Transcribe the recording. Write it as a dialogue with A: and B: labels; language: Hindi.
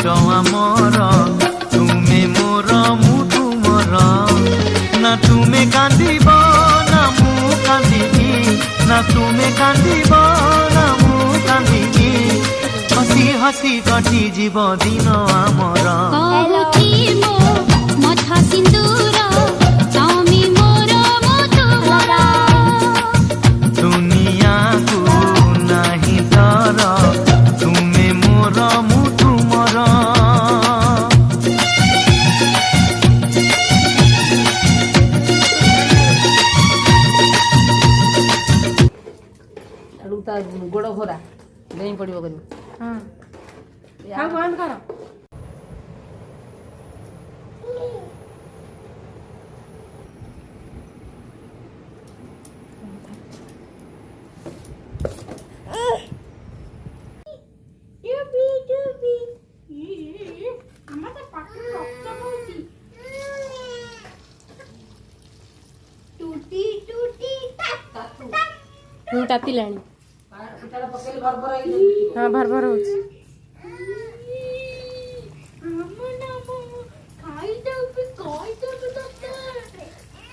A: आमर तुमे मोर मु तुमर ना तुमे कांदिब ना मु कांदिबी ना तुमे कांदिब ना मु कांदिबी हसी हसी कटी जीव दिन आमर दुनिया को नहीं डर तुमे मोर मु तुमर
B: गोड़ घोरा नहीं पड़ो कर बंद कर ताती लाणी हाँ भर भर हो